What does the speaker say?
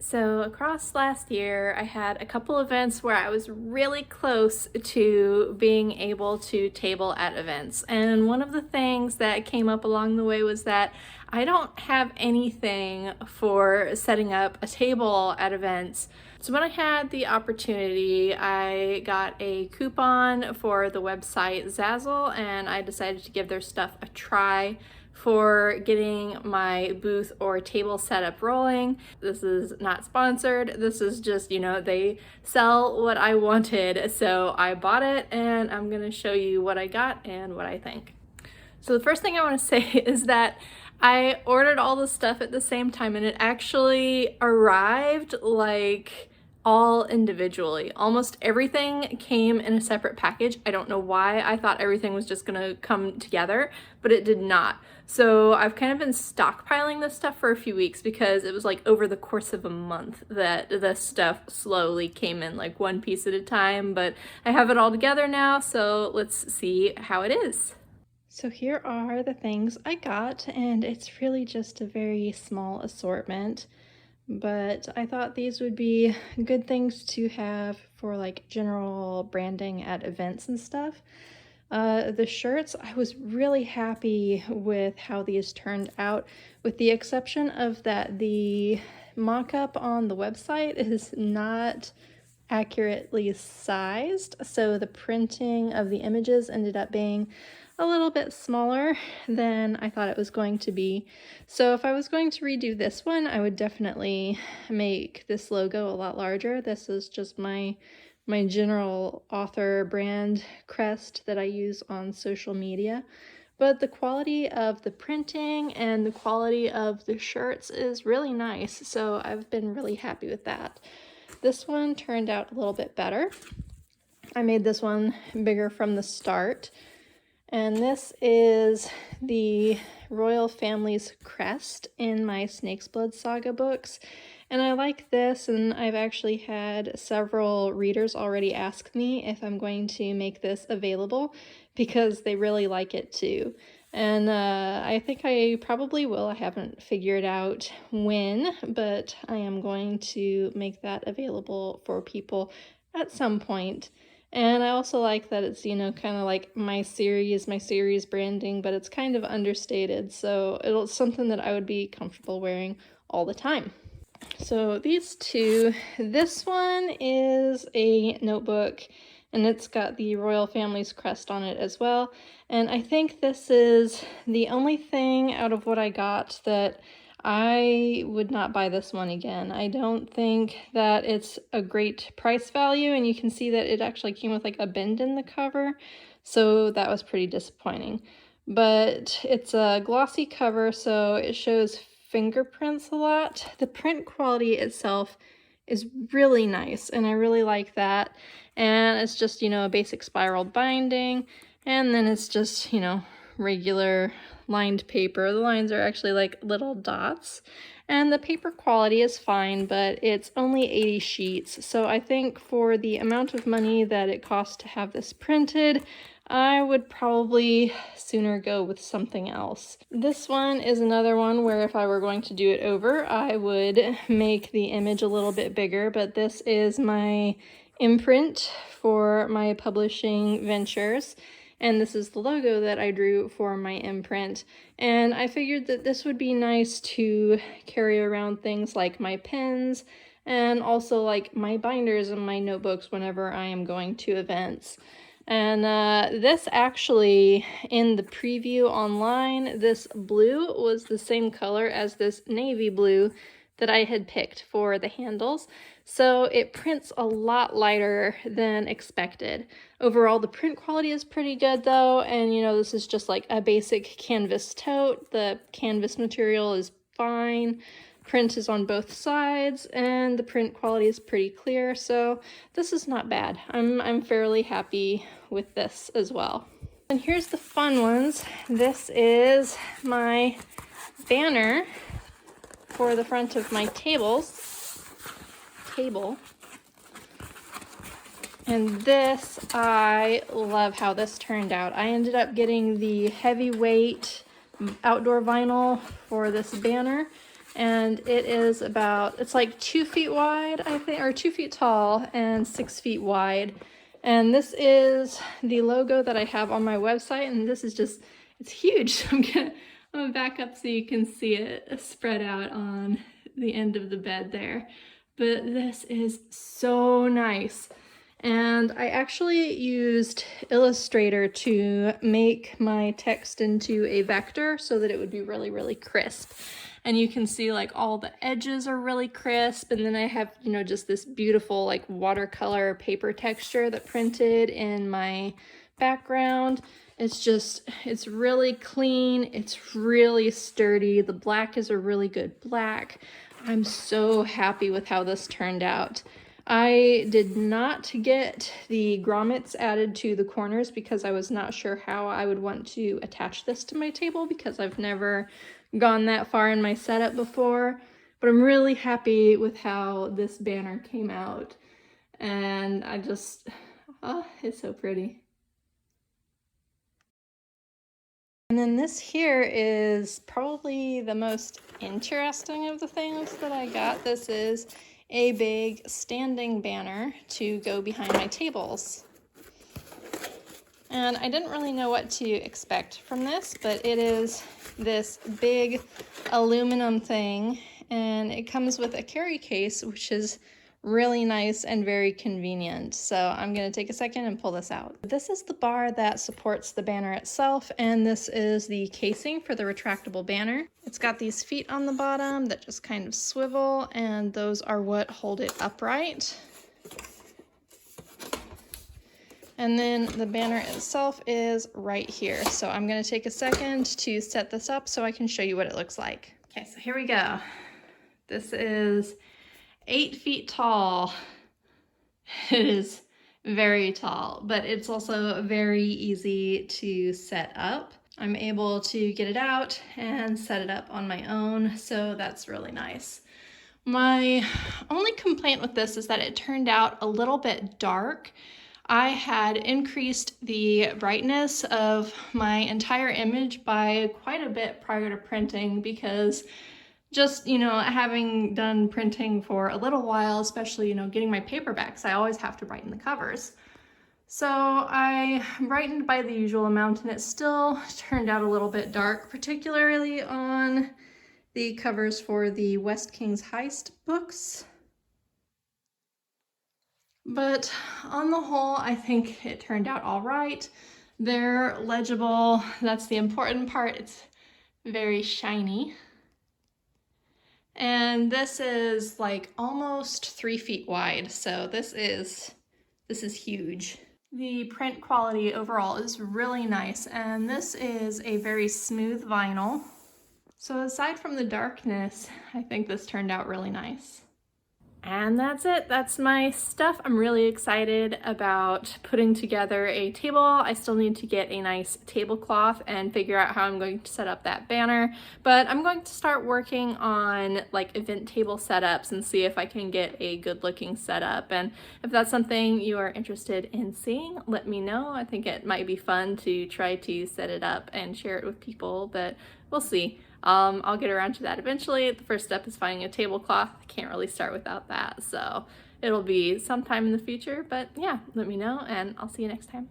So across last year, I had a couple events where I was really close to being able to table at events. And one of the things that came up along the way was that I don't have anything for setting up a table at events. So when I had the opportunity, I got a coupon for the website Zazzle, and I decided to give their stuff a try for getting my booth or table setup rolling. This is not sponsored. This is just, they sell what I wanted. So I bought it and I'm gonna show you what I got and what I think. So the first thing I wanna say is that I ordered all the stuff at the same time and it actually arrived like all individually. Almost everything came in a separate package. I don't know why. I thought everything was just gonna come together, but it did not. So I've kind of been stockpiling this stuff for a few weeks because it was like over the course of a month that the stuff slowly came in, like one piece at a time, but I have it all together now, so let's see how it is. So here are the things I got, and it's really just a very small assortment, but I thought these would be good things to have for like general branding at events and stuff. The shirts, I was really happy with how these turned out, with the exception of that the mock-up on the website is not accurately sized, so the printing of the images ended up being a little bit smaller than I thought it was going to be. So if I was going to redo this one, I would definitely make this logo a lot larger. This is just my general author brand crest that I use on social media. But the quality of the printing and the quality of the shirts is really nice, so I've been really happy with that. This one turned out a little bit better. I made this one bigger from the start. And this is the royal family's crest in my Snakesblood Saga books. And I like this, and I've actually had several readers already ask me if I'm going to make this available because they really like it too. And I think I probably will. I haven't figured out when, but I am going to make that available for people at some point. And I also like that it's, kind of like my series branding, but it's kind of understated, so it's something that I would be comfortable wearing all the time. So these two, this one is a notebook and it's got the royal family's crest on it as well. And I think this is the only thing out of what I got that I would not buy this one again. I don't think that it's a great price value, and you can see that it actually came with like a bend in the cover, so that was pretty disappointing. But it's a glossy cover, so it shows fingerprints a lot. The print quality itself is really nice, and I really like that. And it's just, a basic spiral binding, and then it's just, regular lined paper. The lines are actually like little dots, and the paper quality is fine, but it's only 80 sheets. So I think for the amount of money that it costs to have this printed, I would probably sooner go with something else. This one is another one where if I were going to do it over, I would make the image a little bit bigger, but this is my imprint for my publishing ventures. And this is the logo that I drew for my imprint. And I figured that this would be nice to carry around things like my pens and also like my binders and my notebooks whenever I am going to events. And this actually, in the preview online, this blue was the same color as this navy blue that I had picked for the handles. So it prints a lot lighter than expected. Overall, the print quality is pretty good though, and this is just like a basic canvas tote. The canvas material is fine. Print is on both sides, and the print quality is pretty clear, so this is not bad. I'm fairly happy with this as well. And here's the fun ones. This is my banner for the front of my table. And this, I love how this turned out. I ended up getting the heavyweight outdoor vinyl for this banner, and it is about, it's like 2 feet wide, I think, or 2 feet tall and 6 feet wide. And this is the logo that I have on my website, and this is just, it's huge. I'm gonna back up so you can see it spread out on the end of the bed there. But this is so nice. And I actually used Illustrator to make my text into a vector so that it would be really, really crisp. And you can see like all the edges are really crisp, and then I have, you know, just this beautiful like watercolor paper texture that printed in my background. It's just, it's really clean, it's really sturdy. The black is a really good black. I'm so happy with how this turned out. I did not get the grommets added to the corners because I was not sure how I would want to attach this to my table, because I've never gone that far in my setup before. But I'm really happy with how this banner came out, and I just, oh, it's so pretty. And then this here is probably the most interesting of the things that I got. This is a big standing banner to go behind my tables. And I didn't really know what to expect from this, but it is this big aluminum thing, and it comes with a carry case, which is really nice and very convenient. So I'm going to take a second and pull this out. This is the bar that supports the banner itself, and this is the casing for the retractable banner. It's got these feet on the bottom that just kind of swivel, and those are what hold it upright. And then the banner itself is right here. So I'm going to take a second to set this up so I can show you what it looks like. Okay, so here we go. This is 8 feet tall. It is very tall, but it's also very easy to set up. I'm able to get it out and set it up on my own, so that's really nice. My only complaint with this is that it turned out a little bit dark. I had increased the brightness of my entire image by quite a bit prior to printing, because just, you know, having done printing for a little while, especially, you know, getting my paperbacks, I always have to brighten the covers. So I brightened by the usual amount, and it still turned out a little bit dark, particularly on the covers for the West King's Heist books. But on the whole, I think it turned out all right. They're legible. That's the important part. It's very shiny. And this is like almost 3 feet wide, so this is huge. The print quality overall is really nice, and this is a very smooth vinyl. So aside from the darkness, I think this turned out really nice. And that's it. That's my stuff. I'm really excited about putting together a table. I still need to get a nice tablecloth and figure out how I'm going to set up that banner. But I'm going to start working on like event table setups and see if I can get a good looking setup. And if that's something you are interested in seeing, let me know. I think it might be fun to try to set it up and share it with people, but we'll see. I'll get around to that eventually. The first step is finding a tablecloth. I can't really start without that, so it'll be sometime in the future, but yeah, let me know and I'll see you next time.